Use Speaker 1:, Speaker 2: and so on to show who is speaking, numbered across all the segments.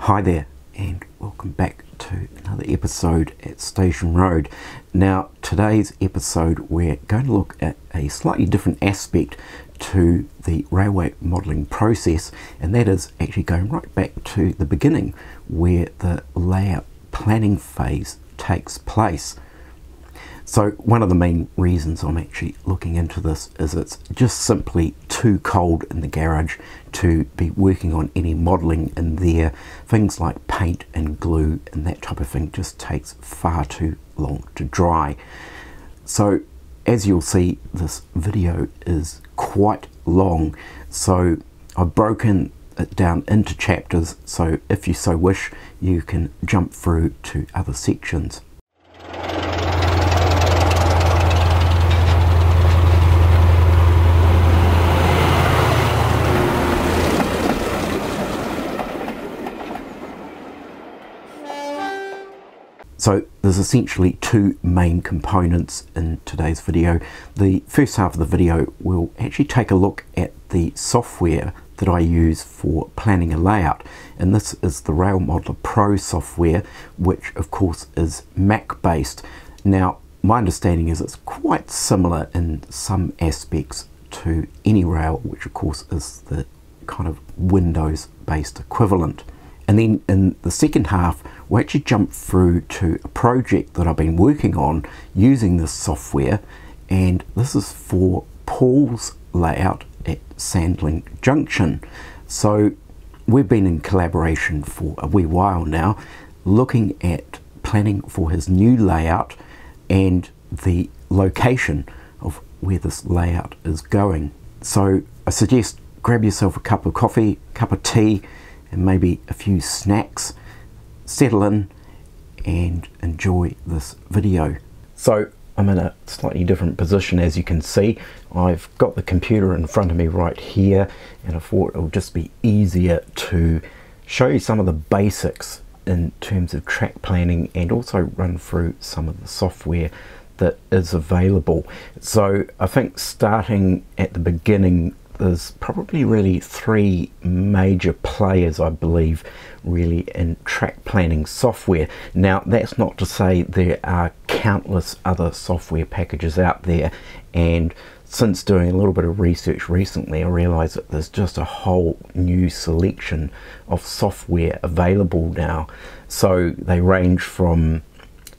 Speaker 1: Hi there and welcome back to another episode at Station Road. Now today's episode we're going to look at a slightly different aspect to the railway modelling process, and that is actually going right back to the beginning where the layout planning phase takes place. So one of the main reasons I'm actually looking into this is it's just simply too cold in the garage to be working on any modelling in there. Things like paint and glue and that type of thing just takes far too long to dry. So as you'll see, this video is quite long, so I've broken it down into chapters, so if you so wish you can jump through to other sections. So there's essentially two main components in today's video. The first half of the video will actually take a look at the software that I use for planning a layout, and this is the Railmodeller Pro software, which of course is Mac based. Now my understanding is it's quite similar in some aspects to AnyRail, which of course is the kind of Windows based equivalent. And then in the second half, we'll actually jump through to a project that I've been working on using this software, and this is for Paul's layout at Sandling Junction. So we've been in collaboration for a wee while now, looking at planning for his new layout and the location of where this layout is going. So I suggest grab yourself a cup of coffee, cup of tea, and maybe a few snacks, settle in and enjoy this video. So I'm in a slightly different position, as you can see. I've got the computer in front of me right here, and I thought it would just be easier to show you some of the basics in terms of track planning and also run through some of the software that is available. So I think starting at the beginning, there's probably really three major players, I believe, really in track planning software. Now that's not to say there are countless other software packages out there, and since doing a little bit of research recently I realized that there's just a whole new selection of software available now. So they range from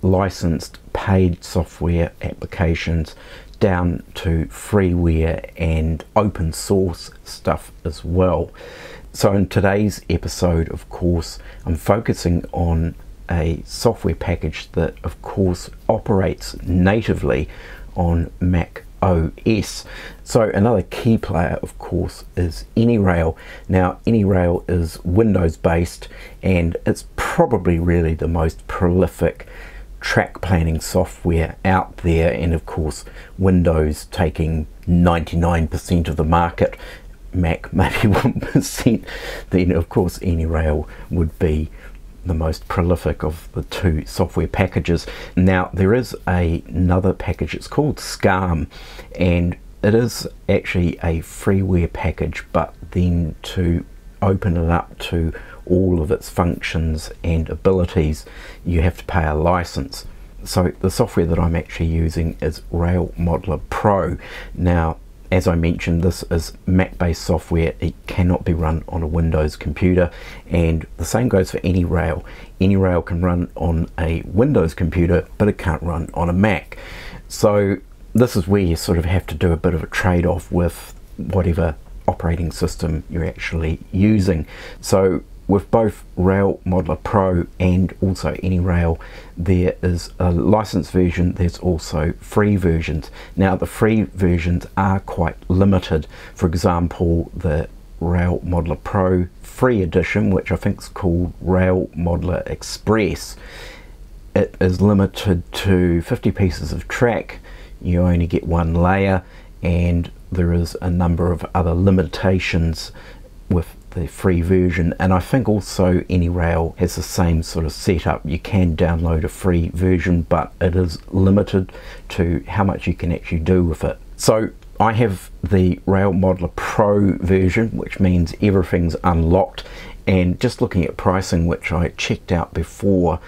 Speaker 1: licensed paid software applications down to freeware and open source stuff as well. So in today's episode, of course, I'm focusing on a software package that of course operates natively on Mac OS. So another key player of course is AnyRail. Now AnyRail is Windows based, and it's probably really the most prolific track planning software out there, and of course Windows taking 99% of the market, Mac maybe 1%, then of course AnyRail would be the most prolific of the two software packages. Now there is another package, it's called SCARM, and it is actually a freeware package, but then to open it up to all of its functions and abilities you have to pay a license. So the software that I'm actually using is Railmodeller Pro. Now as I mentioned, this is Mac based software. It cannot be run on a Windows computer, and the same goes for AnyRail. AnyRail can run on a Windows computer, but it can't run on a Mac. So this is where you sort of have to do a bit of a trade-off with whatever operating system you're actually using. So with both Railmodeller Pro and also AnyRail, there is a licensed version, there's also free versions. Now the free versions are quite limited. For example, the Railmodeller Pro free edition, which I think is called Railmodeller Express, it is limited to 50 pieces of track. You only get one layer, and there is a number of other limitations with the free version, and I think also AnyRail has the same sort of setup. You can download a free version, but it is limited to how much you can actually do with it. So I have the Railmodeller Pro version, which means everything's unlocked, and just looking at pricing, which I checked out before,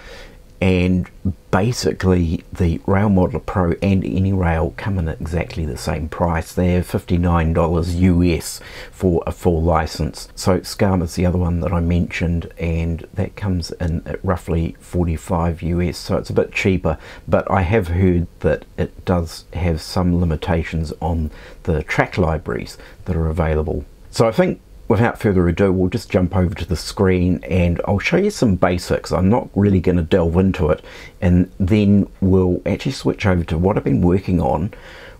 Speaker 1: and basically the Railmodeller Pro and AnyRail come in at exactly the same price. They're $59 US for a full license. So Scama's the other one that I mentioned, and that comes in at roughly $45 US, so it's a bit cheaper, but I have heard that it does have some limitations on the track libraries that are available. So I think without further ado, we'll just jump over to the screen and I'll show you some basics. I'm not really going to delve into it, and then we'll actually switch over to what I've been working on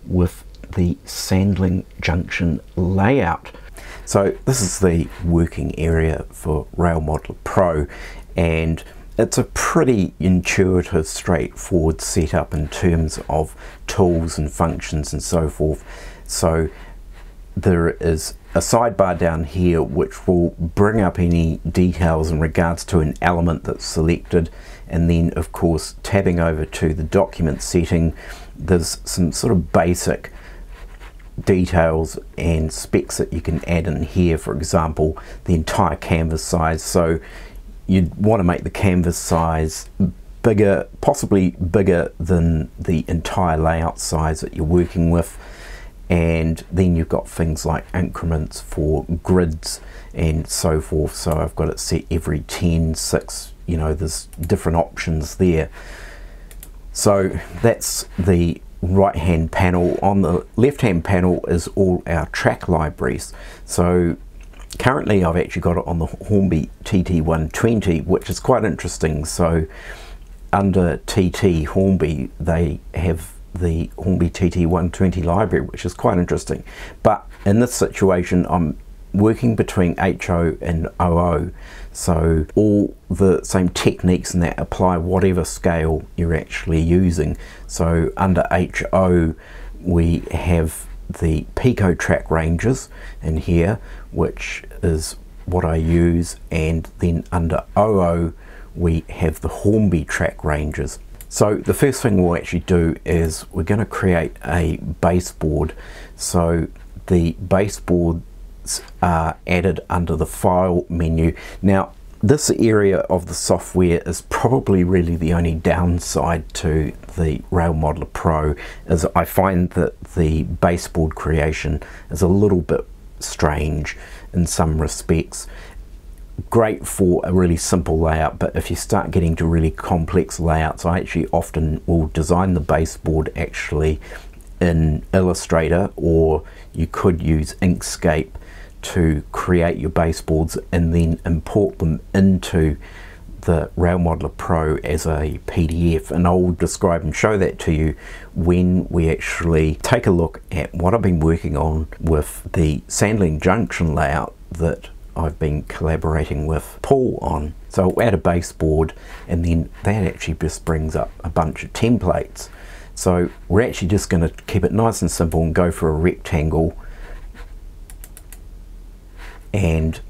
Speaker 1: with the Sandling Junction layout. So this is the working area for Railmodeller Pro, and it's a pretty intuitive, straightforward setup in terms of tools and functions and so forth. So there is a sidebar down here which will bring up any details in regards to an element that's selected, and then of course tabbing over to the document setting, there's some sort of basic details and specs that you can add in here. For example, the entire canvas size. So you'd want to make the canvas size bigger, possibly bigger than the entire layout size that you're working with. And then you've got things like increments for grids and so forth. So I've got it set every 10, 6, you know, there's different options there. So that's the right hand panel. On the left hand panel is all our track libraries. So currently I've actually got it on the Hornby TT120, which is quite interesting. So under TT Hornby, they have the Hornby TT120 library, which is quite interesting. But in this situation, I'm working between HO and OO, so all the same techniques and that apply whatever scale you're actually using. So under HO we have the Pico track ranges in here, which is what I use, and then under OO we have the Hornby track ranges. So the first thing we'll actually do is we're going to create a baseboard. So the baseboards are added under the File menu. Now this area of the software is probably really the only downside to the Railmodeller Pro, is I find that the baseboard creation is a little bit strange in some respects. Great for a really simple layout, but if you start getting to really complex layouts, I actually often will design the baseboard actually in Illustrator, or you could use Inkscape to create your baseboards and then import them into the Railmodeller Pro as a PDF, and I'll describe and show that to you when we actually take a look at what I've been working on with the Sandling Junction layout that I've been collaborating with Paul on. So I'll add a baseboard, and then that actually just brings up a bunch of templates. So we're actually just going to keep it nice and simple and go for a rectangle, and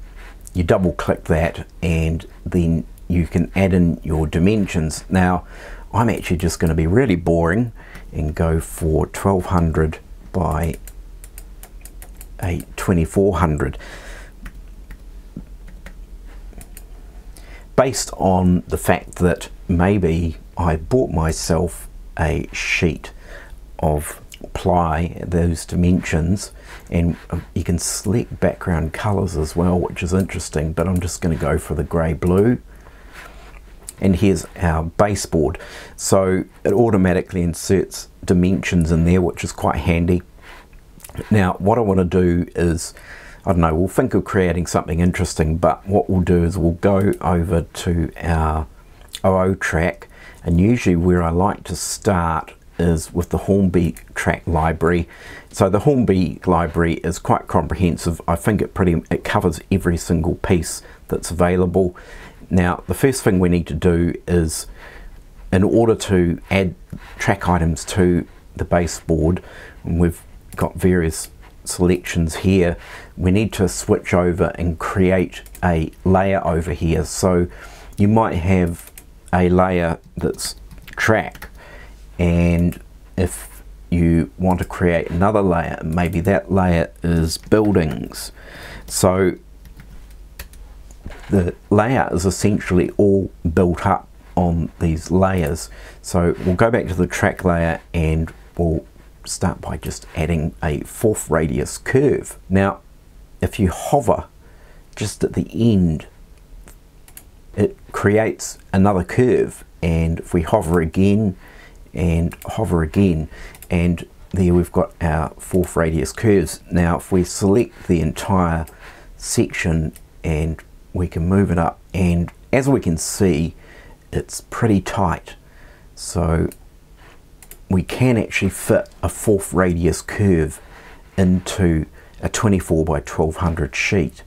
Speaker 1: you double click that, and then you can add in your dimensions. Now I'm actually just going to be really boring and go for 1200 by a 2400. Based on the fact that maybe I bought myself a sheet of ply, those dimensions, and you can select background colors as well, which is interesting, but I'm just going to go for the grey blue. And here's our baseboard. So it automatically inserts dimensions in there, which is quite handy. Now what I want to do is, I don't know, we'll think of creating something interesting, but what we'll do is we'll go over to our OO track, and usually where I like to start is with the Hornby track library. So the Hornby library is quite comprehensive. I think it covers every single piece that's available. Now the first thing we need to do is, in order to add track items to the baseboard, and we've got various selections here, we need to switch over and create a layer over here. So you might have a layer that's track, and if you want to create another layer, and maybe that layer is buildings. So the layer is essentially all built up on these layers. So we'll go back to the track layer and we'll start by just adding a 4th radius curve. Now if you hover just at the end, it creates another curve, and if we hover again and hover again, and there we've got our 4th radius curves. Now if we select the entire section and we can move it up, and as we can see it's pretty tight, so we can actually fit a 4th radius curve into a 24 by 1200 sheet.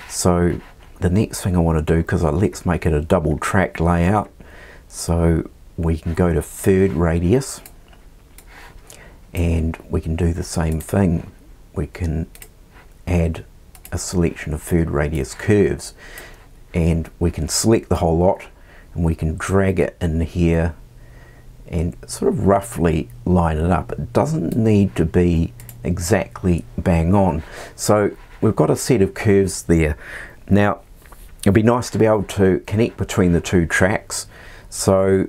Speaker 1: So the next thing I want to do, because let's make it a double track layout, so we can go to 3rd radius and we can do the same thing. We can add a selection of 3rd radius curves, and we can select the whole lot and we can drag it in here and sort of roughly line it up. It doesn't need to be exactly bang on. So we've got a set of curves there. Now it'd be nice to be able to connect between the 2 tracks, so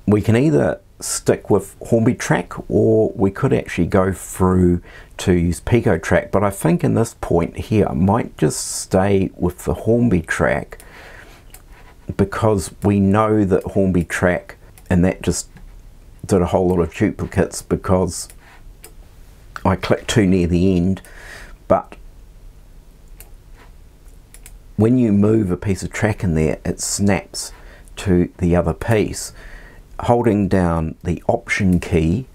Speaker 1: we can either stick with Hornby track, or we could actually go through to use Pico track, but I think in this point here I might just stay with the Hornby track, because we know that Hornby track, and that just did a whole lot of duplicates because I clicked too near the end. But when you move a piece of track in there, it snaps to the other piece. Holding down the Option key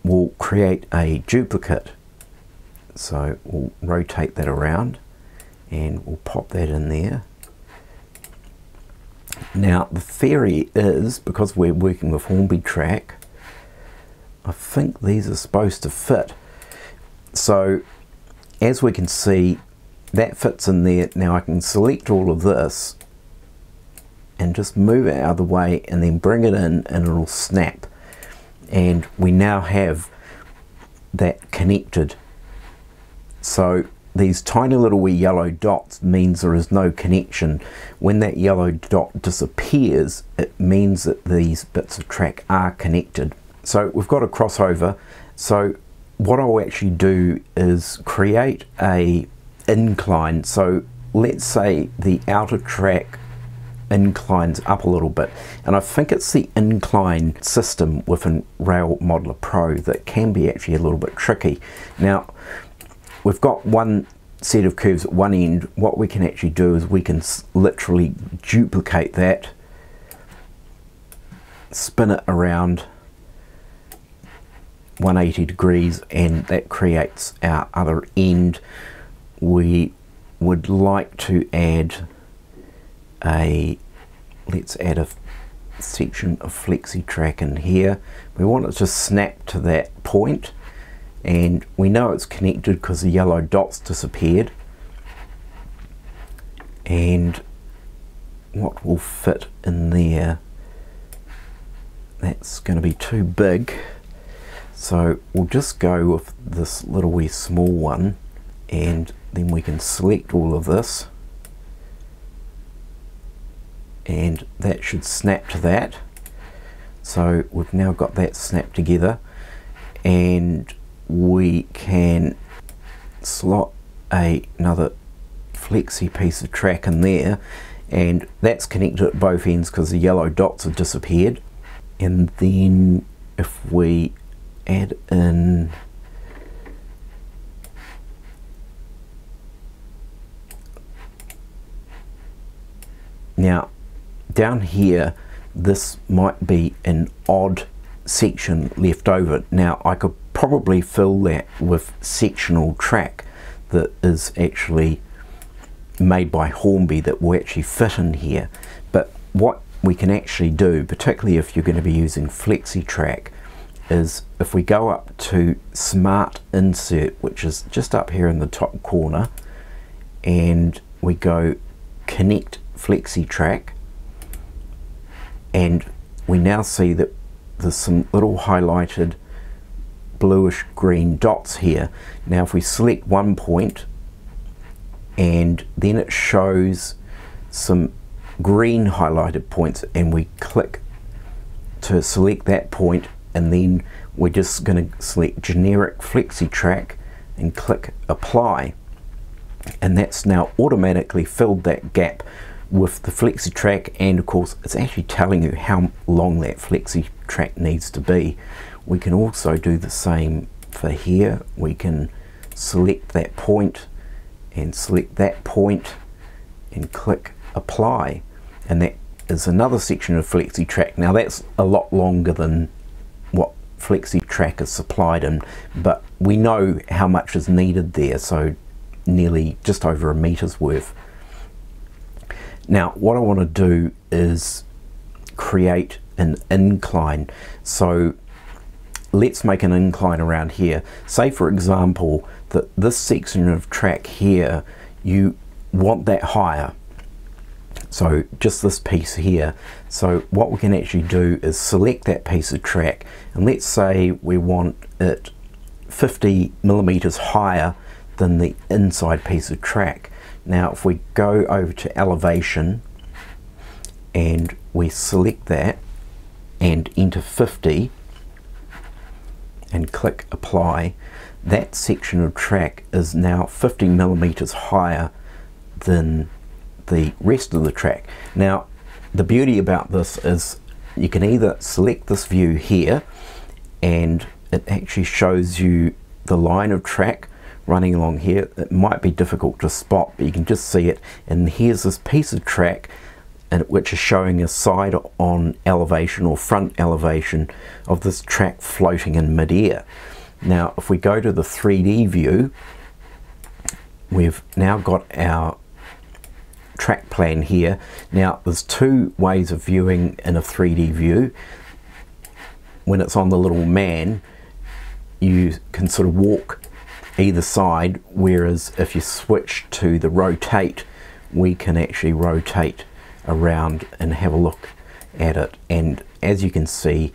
Speaker 1: will create a duplicate, so we'll rotate that around and we'll pop that in there. Now the theory is, because we're working with Hornby track, I think these are supposed to fit. So as we can see, that fits in there. Now I can select all of this and just move it out of the way and then bring it in, and it'll snap, and we now have that connected. So these tiny little wee yellow dots means there is no connection. When that yellow dot disappears, it means that these bits of track are connected. So we've got a crossover. So what I'll actually do is create a incline. So let's say the outer track inclines up a little bit, and I think it's the incline system within Railmodeller Pro that can be actually a little bit tricky. Now we've got one set of curves at one end. What we can actually do is we can literally duplicate that, spin it around 180 degrees, and that creates our other end. We would like to add let's add a section of flexi track in here. We want it to snap to that point, and we know it's connected because the yellow dots disappeared. And what will fit in there, that's going to be too big, so we'll just go with this little wee small one, and then we can select all of this, and that should snap to that. So we've now got that snapped together, and we can slot another flexi piece of track in there, and that's connected at both ends because the yellow dots have disappeared. And then if we add in now down here, this might be an odd section left over. Now I could probably fill that with sectional track that is actually made by Hornby that will actually fit in here. But what we can actually do, particularly if you're going to be using flexi track, is if we go up to Smart Insert, which is just up here in the top corner, and we go Connect Flexi Track, and we now see that there's some little highlighted bluish green dots here. Now if we select one point, and then it shows some green highlighted points, and we click to select that point, and then we're just going to select generic flexi track and click apply, and that's now automatically filled that gap with the flexi track, and of course it's actually telling you how long that flexi track needs to be. We can also do the same for here. We can select that point and select that point and click apply, and that is another section of flexi track. Now that's a lot longer than what flexi track is supplied in, but we know how much is needed there, so nearly just over a meter's worth. Now what I want to do is create an incline. So let's make an incline around here. Say for example that this section of track here, you want that higher, so just this piece here. So what we can actually do is select that piece of track, and let's say we want it 50 millimeters higher than the inside piece of track. Now if we go over to elevation and we select that and enter 50 and click apply, that section of track is now 50 millimeters higher than the rest of the track. Now the beauty about this is you can either select this view here, and it actually shows you the line of track running along here. It might be difficult to spot, but you can just see it, and here's this piece of track which is showing a side on elevation or front elevation of this track floating in mid-air. Now if we go to the 3D view, we've now got our track plan here. Now there's two ways of viewing in a 3D view. When it's on the little man, you can sort of walk either side, whereas if you switch to the rotate, we can actually rotate around and have a look at it. And as you can see,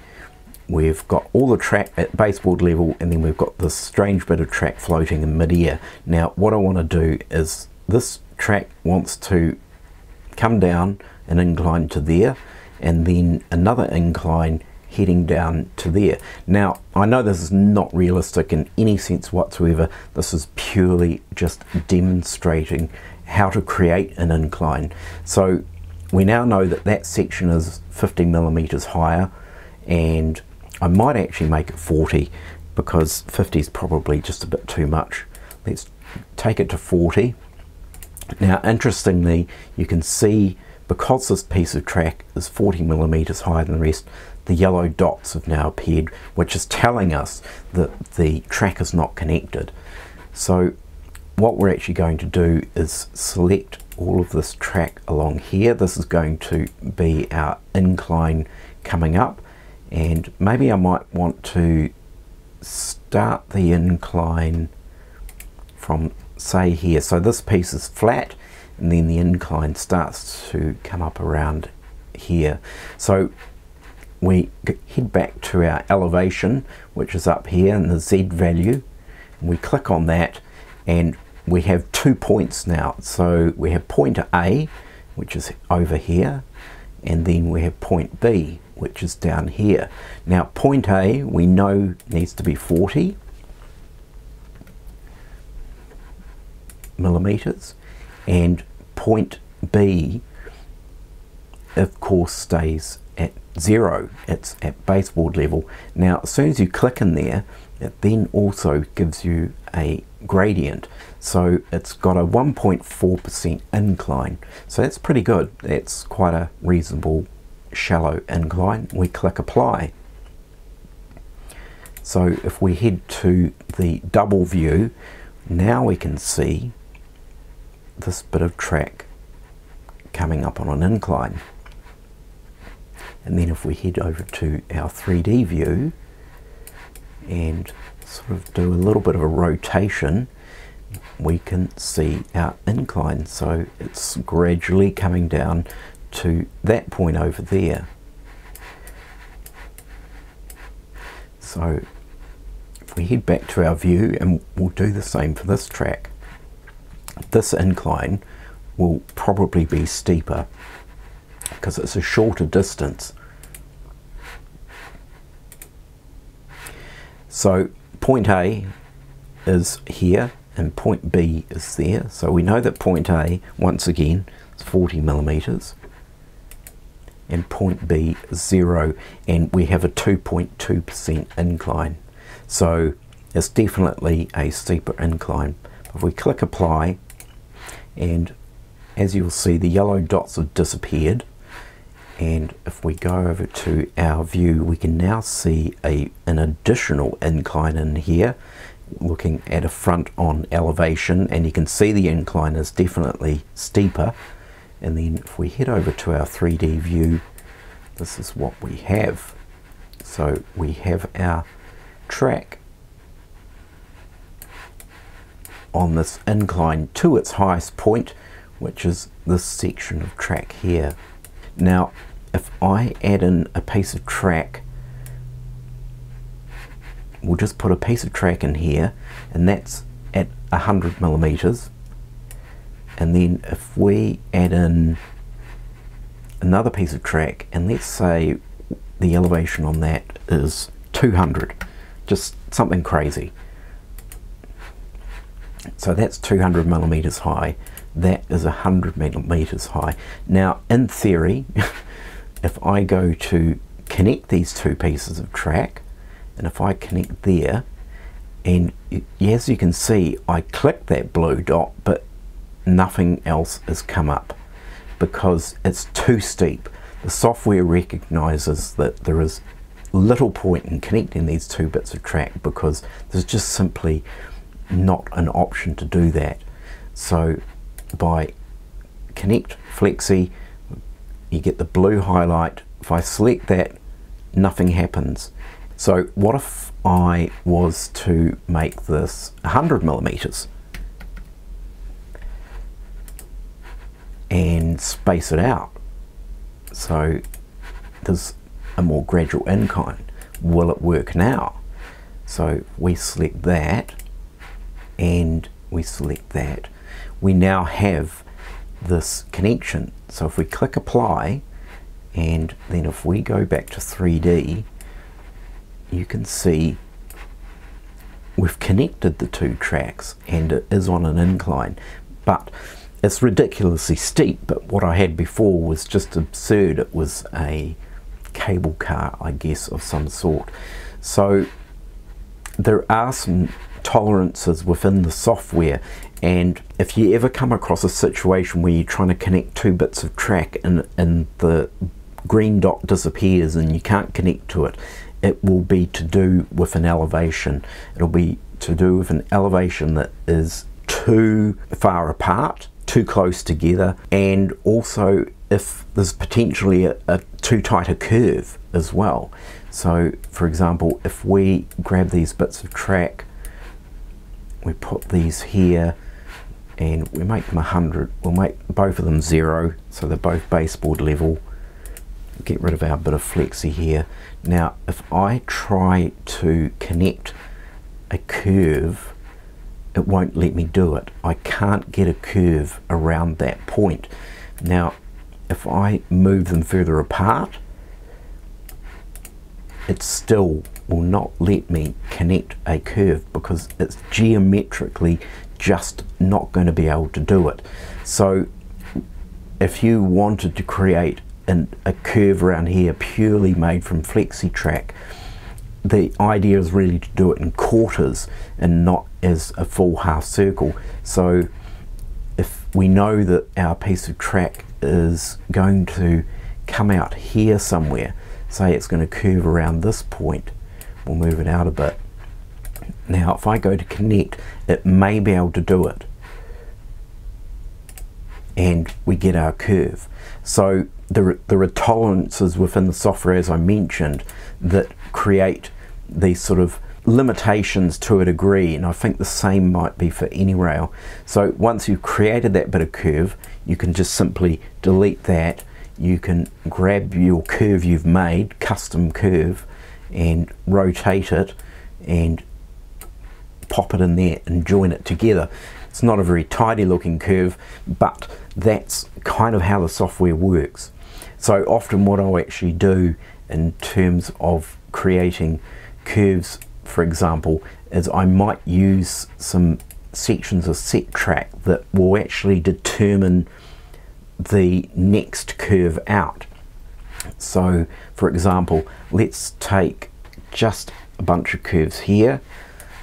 Speaker 1: we've got all the track at baseboard level, and then we've got this strange bit of track floating in mid-air. Now what I want to do is, this track wants to come down an incline to there, and then another incline heading down to there. Now I know this is not realistic in any sense whatsoever. This is purely just demonstrating how to create an incline. So we now know that that section is 50 millimeters higher, and I might actually make it 40 because 50 is probably just a bit too much. Let's take it to 40. Now interestingly, you can see because this piece of track is 40 millimeters higher than the rest, the yellow dots have now appeared, which is telling us that the track is not connected. So what we're actually going to do is select all of this track along here. This is going to be our incline coming up, and maybe I might want to start the incline from, say, here. So this piece is flat, and then the incline starts to come up around here. So we head back to our elevation, which is up here in the Z value, and we click on that, and we have 2 points now. So we have point A, which is over here, and then we have point B, which is down here. Now point A we know needs to be 40 millimeters, and point B of course stays at 0. It's at baseboard level. Now as soon as you click in there, it then also gives you a gradient. So it's got a 1.4% incline. So that's pretty good. That's quite a reasonable shallow incline. We click apply. So if we head to the double view, now we can see this bit of track coming up on an incline. And then if we head over to our 3D view and sort of do a little bit of a rotation, we can see our incline. So it's gradually coming down to that point over there. So if if we head back to our view, and we'll do the same for this track, this incline will probably be steeper because it's a shorter distance. So point A is here and point B is there. So we know that point A, once again, is 40 millimeters and point B is 0, and we have a 2.2% incline. So it's definitely a steeper incline. If we click apply, and as you'll see, the yellow dots have disappeared, and if we go over to our view, we can now see an additional incline in here, looking at a front on elevation, and you can see the incline is definitely steeper. And then if we head over to our 3D view, this is what we have. So we have our track on this incline to its highest point, which is this section of track here. Now if I add in a piece of track, we'll just put a piece of track in here, and that's at 100 millimeters. And then if we add in another piece of track, and let's say the elevation on that is 200, just something crazy. So that's 200 millimeters high. That is 100 millimeters high. Now, in theory, if I go to connect these two pieces of track, and if I connect there, and as you can see, I click that blue dot, but nothing else has come up because it's too steep. The software recognizes that there is little point in connecting these two bits of track because there's just simply not an option to do that. So by connect flexi, you get the blue highlight. If I select that, nothing happens. So what if I was to make this 100 millimeters and space it out? So there's a more gradual incline. Will it work now? So we select that and we select that. We now have this connection. So if we click apply, and then if we go back to 3D, you can see we've connected the two tracks and it is on an incline, but it's ridiculously steep. But what I had before was just absurd. It was a cable car, I guess, of some sort. So there are some tolerances within the software, and if you ever come across a situation where you're trying to connect two bits of track and the green dot disappears and you can't connect to it, it will be to do with an elevation. It'll be to do with an elevation that is too far apart, too close together, and also if there's potentially a too tight a curve as well. So for example, if we grab these bits of track, we put these here and we make them 100, we'll make both of them 0, so they're both baseboard level. Get rid of our bit of flexi here. Now if I try to connect a curve, it won't let me do it. I can't get a curve around that point. Now if I move them further apart, it still will not let me connect a curve because it's geometrically just not going to be able to do it. So if you wanted to create a curve around here purely made from flexi track, the idea is really to do it in quarters and not as a full half circle. So if we know that our piece of track is going to come out here somewhere, say it's going to curve around this point, we'll move it out a bit. Now if I go to connect, it may be able to do it and we get our curve. So there are tolerances within the software, as I mentioned, that create these sort of limitations to a degree, and I think the same might be for any rail. So once you've created that bit of curve, you can just simply delete that. You can grab your curve you've made, custom curve, and rotate it, and pop it in there and join it together. It's not a very tidy looking curve, but that's kind of how the software works. So often what I'll actually do in terms of creating curves, for example, is I might use some sections of set track that will actually determine the next curve out. So for example, let's take just a bunch of curves here.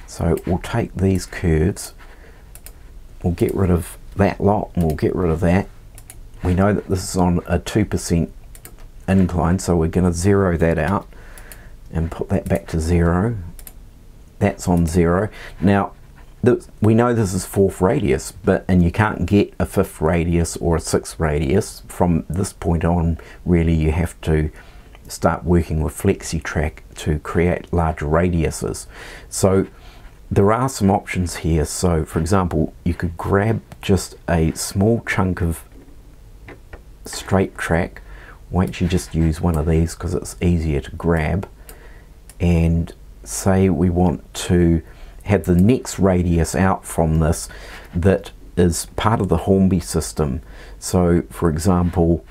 Speaker 1: So we'll take these curves, we'll get rid of that lot and we'll get rid of that. We know that this is on a 2% incline, so we're going to zero that out and put that back to 0. That's on 0. Now we know this is 4th radius, and you can't get a 5th radius or a 6th radius. From this point on, really you have to start working with FlexiTrack to create larger radiuses. So there are some options here. So for example, you could grab just a small chunk of straight track. We'll actually just use one of these because it's easier to grab, and say we want to have the next radius out from this that is part of the Hornby system. So for example,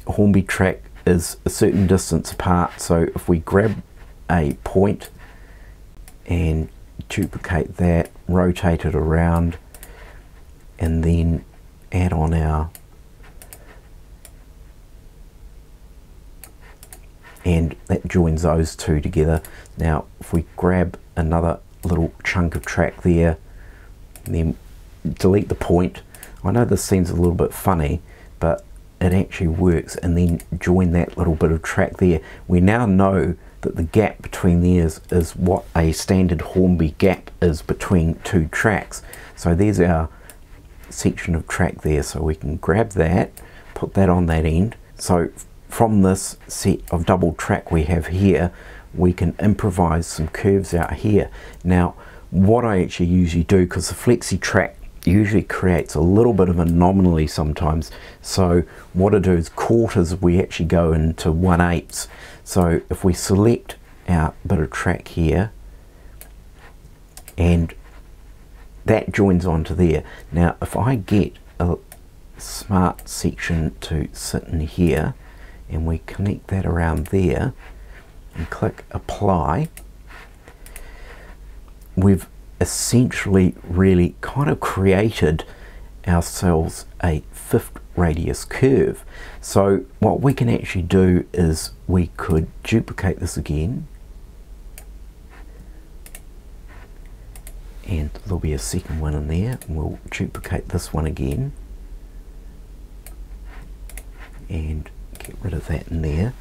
Speaker 1: Hornby track is a certain distance apart, so if we grab a point and duplicate that, rotate it around, and then add on our, and that joins those two together. Now if we grab another little chunk of track there and then delete the point, I know this seems a little bit funny, but it actually works, and then join that little bit of track there. We now know that the gap between theirs is what a standard Hornby gap is between two tracks. So there's our section of track there, so we can grab that, put that on that end. So from this set of double track we have here, we can improvise some curves out here. Now what I actually usually do, because the FlexiTrack usually creates a little bit of an anomaly sometimes, so what I do is quarters, we actually go into 1/8. So if we select our bit of track here, and that joins onto there. Now if I get a smart section to sit in here and we connect that around there and click apply, we've essentially really kind of created ourselves a 5th radius curve. So what we can actually do is we could duplicate this again, and there'll be a second one in there, and we'll duplicate this one again and get rid of that in there.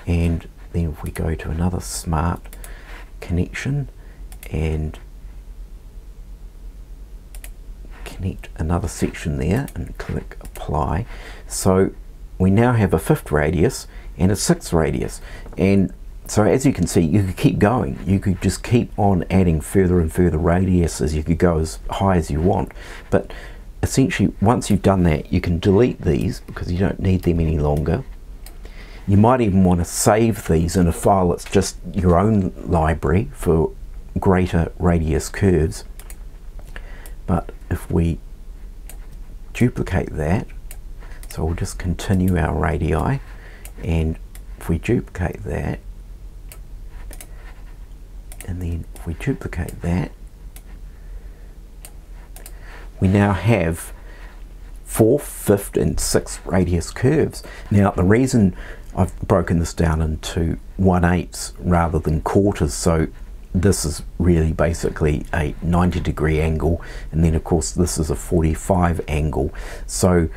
Speaker 1: And then if we go to another smart connection and connect another section there and click apply, so we now have a 5th radius and a 6th radius. And so as you can see, you could keep going, you could just keep on adding further and further radiuses, you could go as high as you want. But essentially once you've done that, you can delete these because you don't need them any longer. You might even want to save these in a file that's just your own library for greater radius curves. But if we duplicate that, so we'll just continue our radii, and if we duplicate that, and then if we duplicate that, we now have 4th, 5th and 6th radius curves. Now the reason I've broken this down into 1/8 rather than quarters, so this is really basically a 90-degree angle, and then of course this is a 45 angle, so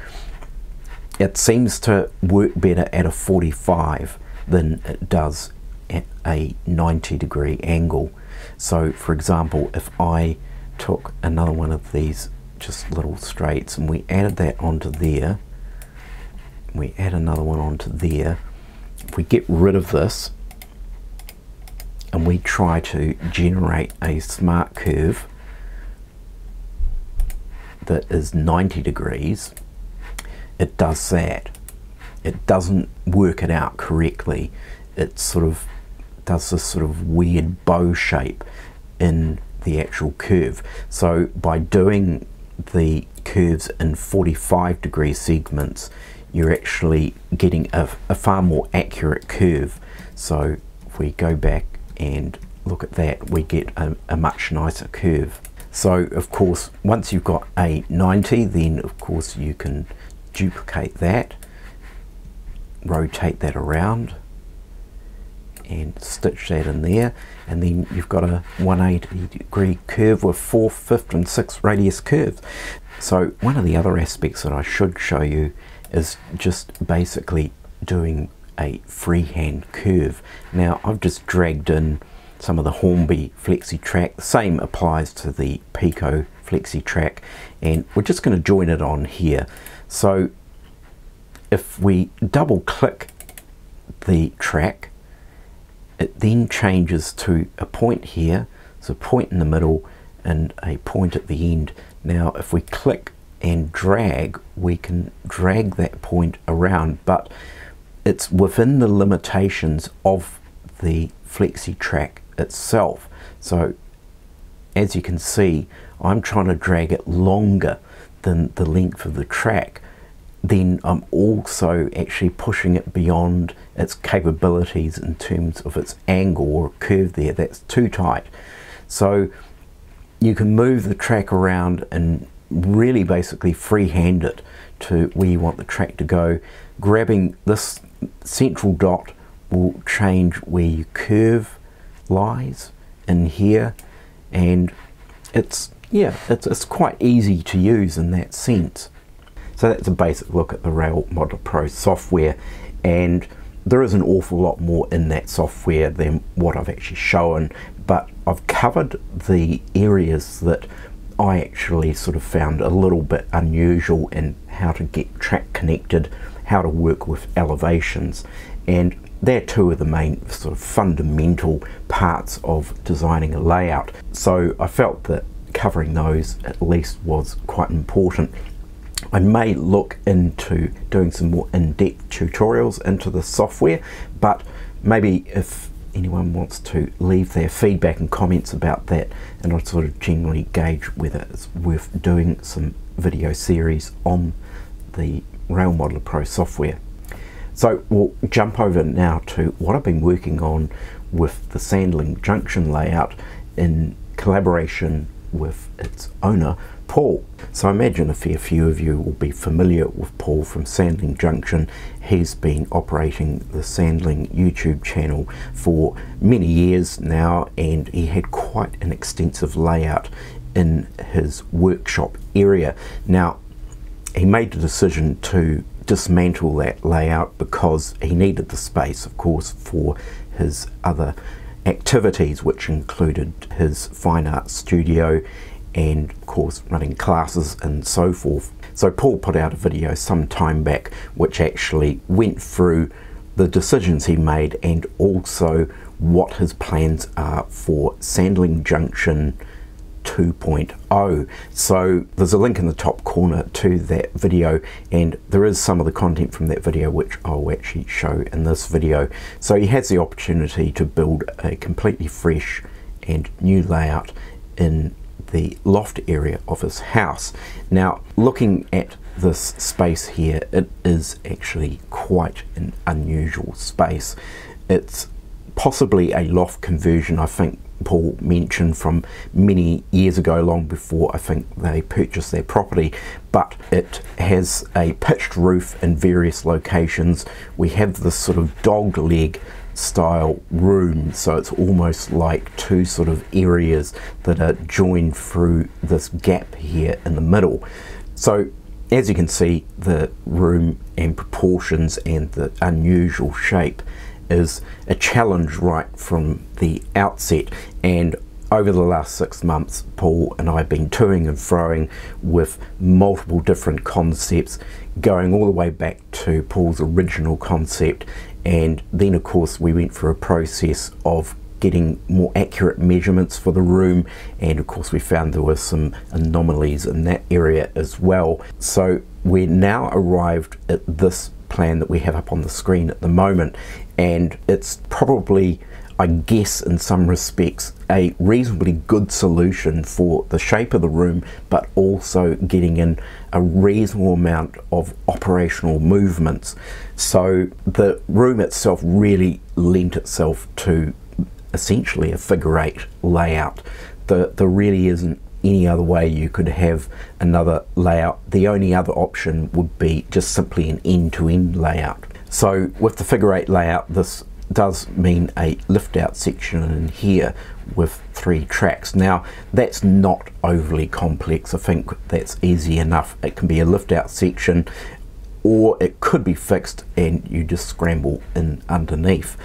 Speaker 1: it seems to work better at a 45 than it does at a 90-degree angle. So for example, if I took another one of these just little straights and we added that onto there, we add another one onto there, if we get rid of this and we try to generate a smart curve that is 90 degrees, it does that. It doesn't work it out correctly. It sort of does this sort of weird bow shape in the actual curve. So by doing the curves in 45-degree segments, you're actually getting a far more accurate curve. So if we go back and look at that, we get a much nicer curve. So of course, once you've got a 90, then of course you can duplicate that, rotate that around and stitch that in there, and then you've got a 180-degree curve with 4, 5th and 6th radius curves. So one of the other aspects that I should show you is just basically doing a freehand curve. Now I've just dragged in some of the Hornby Flexi Track. The same applies to the Pico Flexi Track, and we're just going to join it on here. So if we double click the track, it then changes to a point here, so a point in the middle and a point at the end. Now if we click and drag, we can drag that point around, but it's within the limitations of the Flexi Track itself. So as you can see, I'm trying to drag it longer than the length of the track. Then I'm also actually pushing it beyond its capabilities in terms of its angle or curve there. That's too tight. So you can move the track around and really basically freehand it to where you want the track to go. Grabbing this central dot will change where your curve lies in here, and it's quite easy to use in that sense. So that's a basic look at the Railmodeller Pro software, and there is an awful lot more in that software than what I've actually shown, but I've covered the areas that I actually sort of found a little bit unusual in how to get track connected, how to work with elevations, and they're two of the main sort of fundamental parts of designing a layout. So I felt that covering those at least was quite important. I may look into doing some more in-depth tutorials into the software, but maybe if anyone wants to leave their feedback and comments about that, and I'd sort of generally gauge whether it's worth doing some video series on the Railmodeller Pro software. So we'll jump over now to what I've been working on with the Sandling Junction layout in collaboration with its owner, Paul. So I imagine a fair few of you will be familiar with Paul from Sandling Junction. He's been operating the Sandling YouTube channel for many years now, and he had quite an extensive layout in his workshop area. Now, he made the decision to dismantle that layout because he needed the space, of course, for his other activities, which included his fine art studio and of course running classes and so forth. So Paul put out a video some time back which actually went through the decisions he made and also what his plans are for Sandling Junction 2.0. So there's a link in the top corner to that video, and there is some of the content from that video which I'll actually show in this video. So he has the opportunity to build a completely fresh and new layout in the loft area of his house. Now, looking at this space here, it is actually quite an unusual space. It's possibly a loft conversion, I think Paul mentioned, from many years ago, long before I think they purchased their property, but it has a pitched roof in various locations. We have this sort of dog leg style room, so it's almost like two sort of areas that are joined through this gap here in the middle. So as you can see, the room and proportions and the unusual shape is a challenge right from the outset, and over the last 6 months Paul and I have been toing and froing with multiple different concepts, going all the way back to Paul's original concept, and then of course we went through a process of getting more accurate measurements for the room, and of course we found there were some anomalies in that area as well. So we're now arrived at this plan that we have up on the screen at the moment, and it's probably I guess in some respects a reasonably good solution for the shape of the room, but also getting in a reasonable amount of operational movements. So the room itself really lent itself to essentially a figure 8 layout. There really isn't any other way you could have another layout. The only other option would be just simply an end-to-end layout. So with the figure 8 layout, this does mean a lift out section in here with 3 tracks. Now that's not overly complex. I think that's easy enough. It can be a lift out section, or it could be fixed and you just scramble in underneath.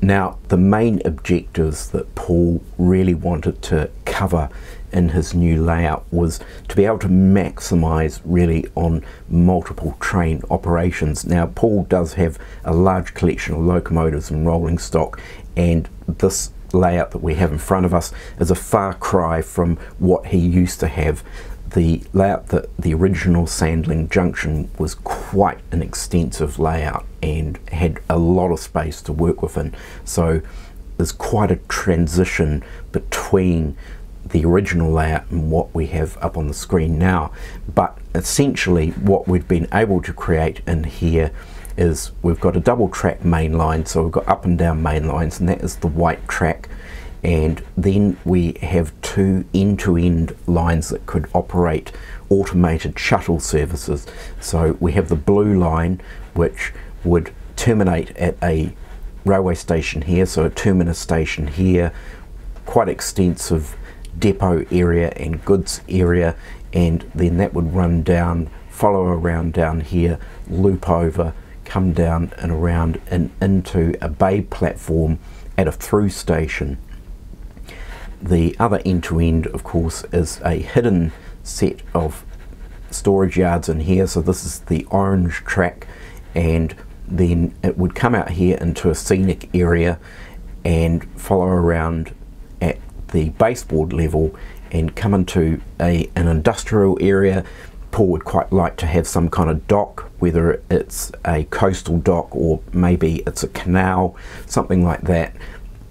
Speaker 1: Now the main objectives that Paul really wanted to cover in his new layout was to be able to maximize really on multiple train operations. Now Paul does have a large collection of locomotives and rolling stock, and this layout that we have in front of us is a far cry from what he used to have. The layout that the original Sandling Junction was quite an extensive layout and had a lot of space to work within. So there's quite a transition between the original layout and what we have up on the screen now. But essentially what we've been able to create in here is we've got a double track main line, so we've got up and down main lines, and that is the white track. And then we have 2 end-to-end lines that could operate automated shuttle services. So we have the blue line, which would terminate at a railway station here, so a terminus station here, quite extensive depot area and goods area, and then that would run down, follow around down here, loop over, come down and around and into a bay platform at a through station. The other end-to-end, of course, is a hidden set of storage yards in here. So this is the orange track, and then it would come out here into a scenic area and follow around at the baseboard level and come into an industrial area. Paul would quite like to have some kind of dock, whether it's a coastal dock or maybe it's a canal, something like that,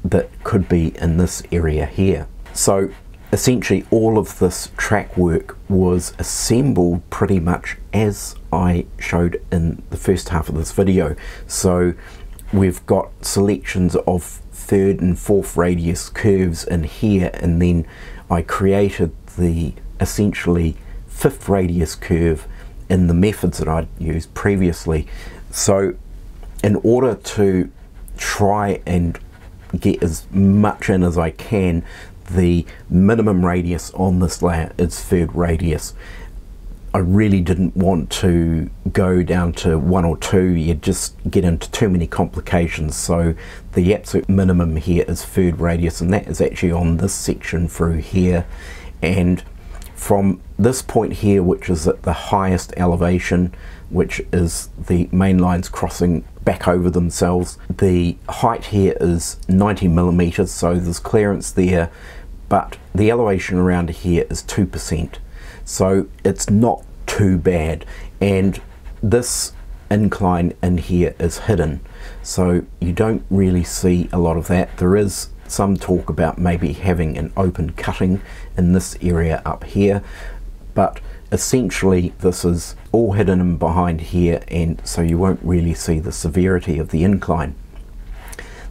Speaker 1: that could be in this area here. So essentially all of this track work was assembled pretty much as I showed in the first half of this video. So we've got selections of 3rd and 4th radius curves in here, and then I created the essentially 5th radius curve in the methods that I'd used previously. So in order to try and get as much in as I can, the minimum radius on this layer is 3rd radius. I really didn't want to go down to 1 or 2, you'd just get into too many complications. So the absolute minimum here is 3rd radius, and that is actually on this section through here. And from this point here, which is at the highest elevation, which is the main lines crossing back over themselves, the height here is 90 millimeters, so there's clearance there, but the elevation around here is 2%, so it's not too bad. And this incline in here is hidden, so you don't really see a lot of that. There is some talk about maybe having an open cutting in this area up here, but essentially this is all hidden in behind here, and so you won't really see the severity of the incline.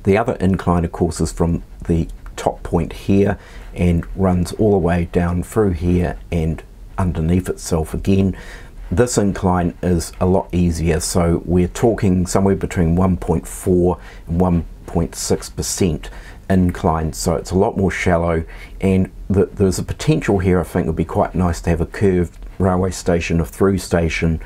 Speaker 1: The other incline, of course, is from the top point here and runs all the way down through here and underneath itself again. This incline is a lot easier, so we're talking somewhere between 1.4 and 1.6% incline, so it's a lot more shallow, and there's a potential here. I think it would be quite nice to have a curved railway station, a through station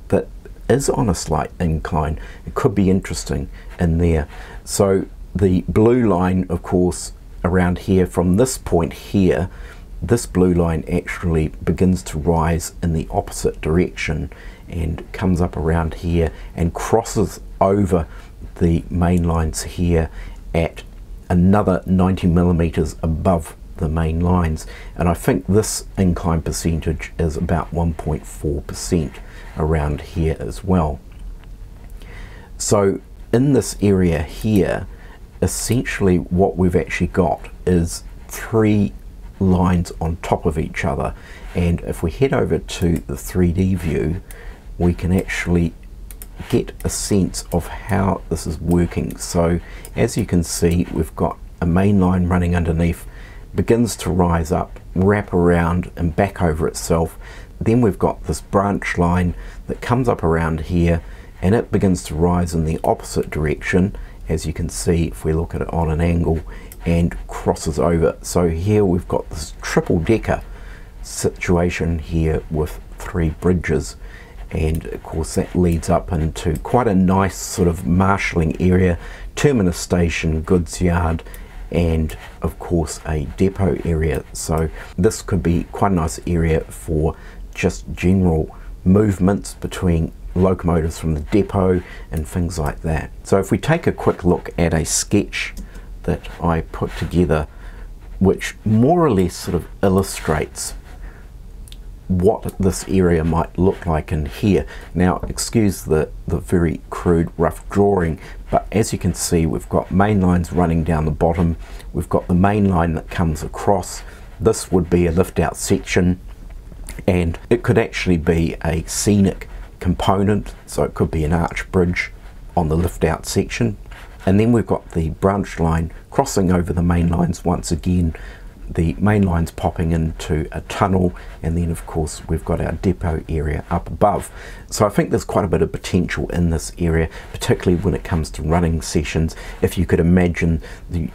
Speaker 1: that is on a slight incline. It could be interesting in there. So the blue line, of course, around here, from this point here, this blue line actually begins to rise in the opposite direction and comes up around here and crosses over the main lines here at another 90 millimeters above the main lines, and I think this incline percentage is about 1.4% around here as well. So in this area here, essentially what we've actually got is 3 lines on top of each other, and if we head over to the 3D view, we can actually get a sense of how this is working. So as you can see, we've got a main line running underneath, begins to rise up, wrap around and back over itself. Then we've got this branch line that comes up around here, and it begins to rise in the opposite direction, as you can see if we look at it on an angle, and crosses over. So here we've got this triple decker situation here with 3 bridges, and of course that leads up into quite a nice sort of marshalling area, terminus station, goods yard, and of course a depot area. So this could be quite a nice area for just general movements between locomotives from the depot and things like that. So if we take a quick look at a sketch that I put together, which more or less sort of illustrates what this area might look like in here. Now excuse the very crude rough drawing, but as you can see, we've got main lines running down the bottom, we've got the main line that comes across. This would be a lift out section, and it could actually be a scenic component, so it could be an arch bridge on the lift out section. And then we've got the branch line crossing over the main lines once again, the main lines popping into a tunnel, and then of course we've got our depot area up above. So I think there's quite a bit of potential in this area, particularly when it comes to running sessions. If you could imagine,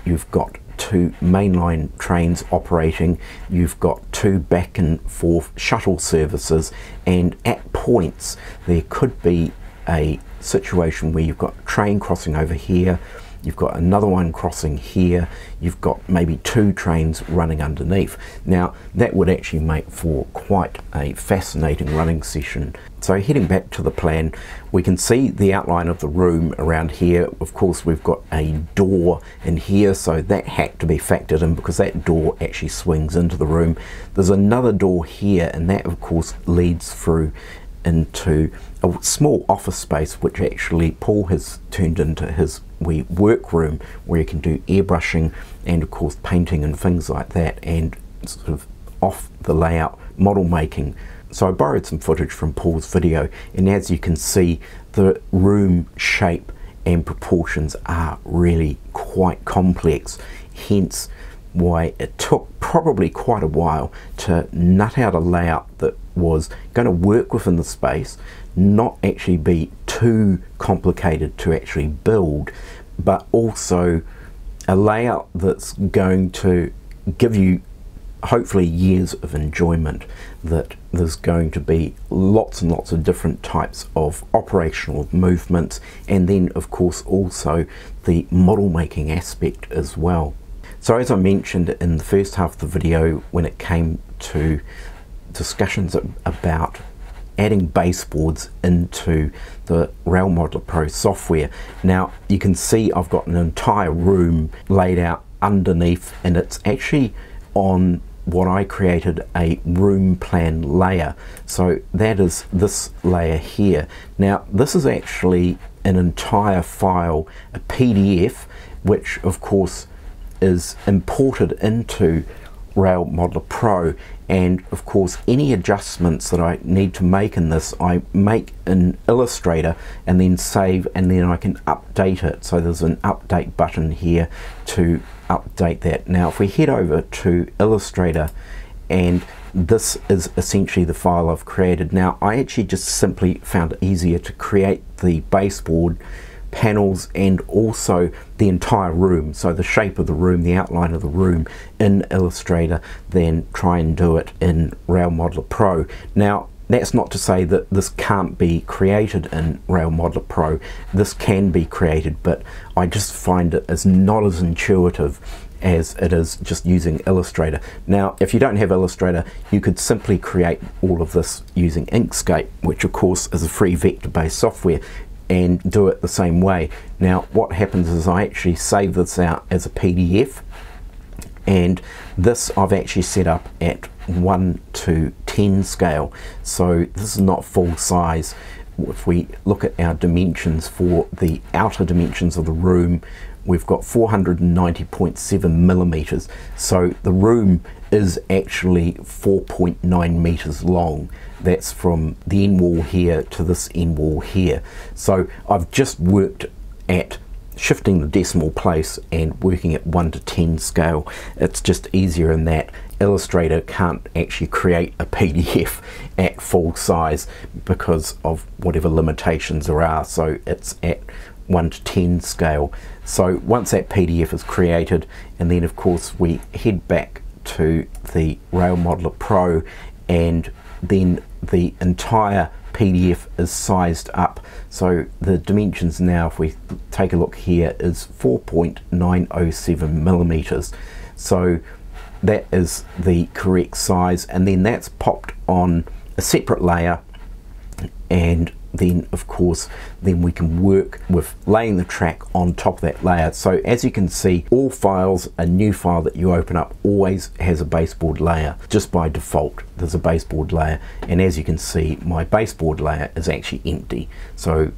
Speaker 1: you've got 2 mainline trains operating, you've got 2 back and forth shuttle services, and at points there could be a situation where you've got a train crossing over here, you've got another one crossing here, you've got maybe 2 trains running underneath. Now that would actually make for quite a fascinating running session. So heading back to the plan, we can see the outline of the room around here. Of course we've got a door in here, so that had to be factored in because that door actually swings into the room. There's another door here, and that of course leads through into a small office space, which actually Paul has turned into his wee work room, where you can do airbrushing and of course painting and things like that, and sort of off the layout model making. So I borrowed some footage from Paul's video, and as you can see, the room shape and proportions are really quite complex, hence why it took probably quite a while to nut out a layout that was going to work within the space, not actually be too complicated to actually build, but also a layout that's going to give you hopefully years of enjoyment, that there's going to be lots and lots of different types of operational movements, and then of course also the model making aspect as well. So as I mentioned in the first half of the video, when it came to discussions about adding baseboards into the Railmodeller Pro software, now you can see I've got an entire room laid out underneath, and it's actually on what I created a room plan layer. So that is this layer here. Now this is actually an entire file, a PDF, which of course is imported into Railmodeller Pro, and of course any adjustments that I need to make in this I make in Illustrator and then save, and then I can update it. So there's an update button here to update that. Now if we head over to Illustrator, and this is essentially the file I've created. Now I actually just simply found it easier to create the baseboard panels and also the entire room, so the shape of the room, the outline of the room in Illustrator, than try and do it in Railmodeller Pro. Now that's not to say that this can't be created in Railmodeller Pro. This can be created, but I just find it as not as intuitive as it is just using Illustrator. Now if you don't have Illustrator, you could simply create all of this using Inkscape, which of course is a free vector-based software, and do it the same way. Now what happens is I actually save this out as a PDF, and this I've actually set up at 1:10 scale, so this is not full size. if we look at our dimensions for the outer dimensions of the room, we've got 490.7 millimeters. So the room is actually 4.9 meters long. That's from the end wall here to this end wall here. So I've just worked at shifting the decimal place and working at 1 to 10 scale. It's just easier in that. Illustrator can't actually create a PDF at full size because of whatever limitations there are, so it's at 1 to 10 scale. So once that PDF is created, and then of course we head back to the Railmodeller Pro, and then the entire PDF is sized up. So the dimensions now, if we take a look here, is 4.907 millimeters. So that is the correct size, and then that's popped on a separate layer, and then of course then we can work with laying the track on top of that layer. So as you can see, all files, a new file that you open up always has a baseboard layer. Just by default there's a baseboard layer, and as you can see my baseboard layer is actually empty, so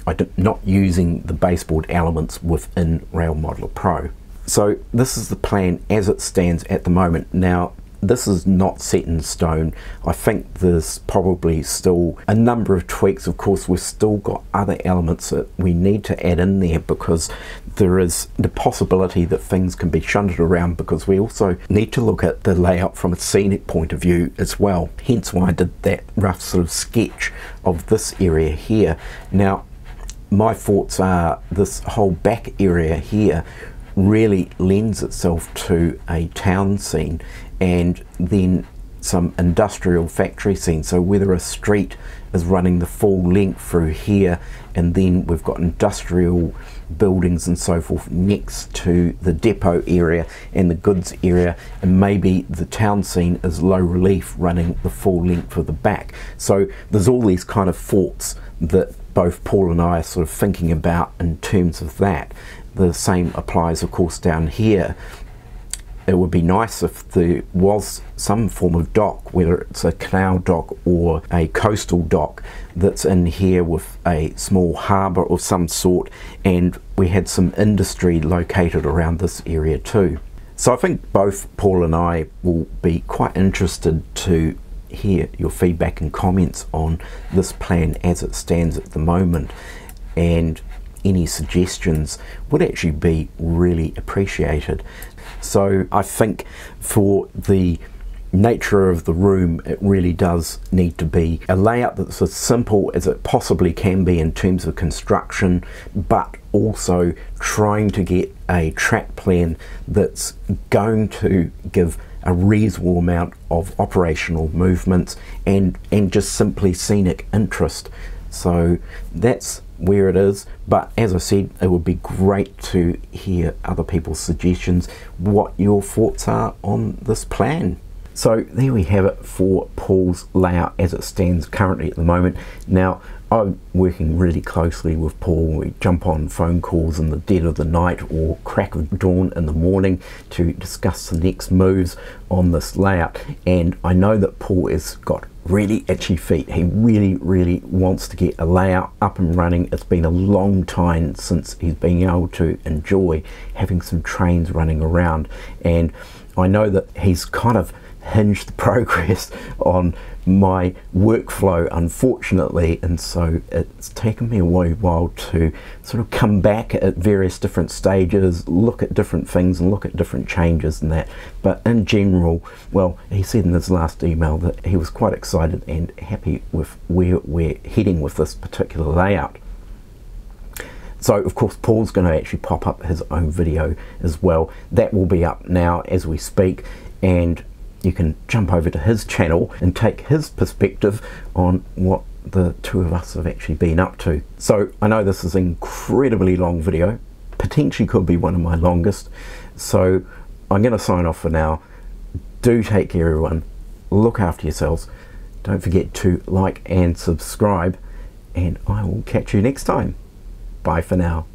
Speaker 1: I'm not using the baseboard elements within Railmodeller Pro. So this is the plan as it stands at the moment. Now this is not set in stone. I think there's probably still a number of tweaks. Of course we've still got other elements that we need to add in there, because there is the possibility that things can be shunted around, because we also need to look at the layout from a scenic point of view as well. Hence why I did that rough sort of sketch of this area here. Now my thoughts are this whole back area here really lends itself to a town scene, and then some industrial factory scene. So whether a street is running the full length through here, and then we've got industrial buildings and so forth next to the depot area and the goods area, and maybe the town scene is low relief running the full length of the back. So there's all these kind of thoughts that both Paul and I are sort of thinking about in terms of that. The same applies of course down here. It would be nice if there was some form of dock, whether it's a canal dock or a coastal dock that's in here with a small harbour of some sort, and we had some industry located around this area too. So I think both Paul and I will be quite interested to hear your feedback and comments on this plan as it stands at the moment, and any suggestions would actually be really appreciated. So I think for the nature of the room, it really does need to be a layout that's as simple as it possibly can be in terms of construction, but also trying to get a track plan that's going to give a reasonable amount of operational movements and just simply scenic interest. So that's where it is, but as I said, it would be great to hear other people's suggestions, what your thoughts are on this plan. So there we have it for Paul's layout as it stands currently at the moment. Now I'm working really closely with Paul. We jump on phone calls in the dead of the night or crack of dawn in the morning to discuss the next moves on this layout, and I know that Paul has got really itchy feet. He really wants to get a layout up and running. It's been a long time since he's been able to enjoy having some trains running around, and I know that he's kind of hinged the progress on my workflow, unfortunately, and so it's taken me a while to sort of come back at various different stages, look at different things and look at different changes and that. But in general, well, he said in his last email that he was quite excited and happy with where we're heading with this particular layout. So of course Paul's going to actually pop up his own video as well. That will be up now as we speak, and you can jump over to his channel and take his perspective on what the two of us have actually been up to. So I know this is an incredibly long video, potentially could be one of my longest, so I'm going to sign off for now. Do take care everyone, look after yourselves, don't forget to like and subscribe, and I will catch you next time. Bye for now.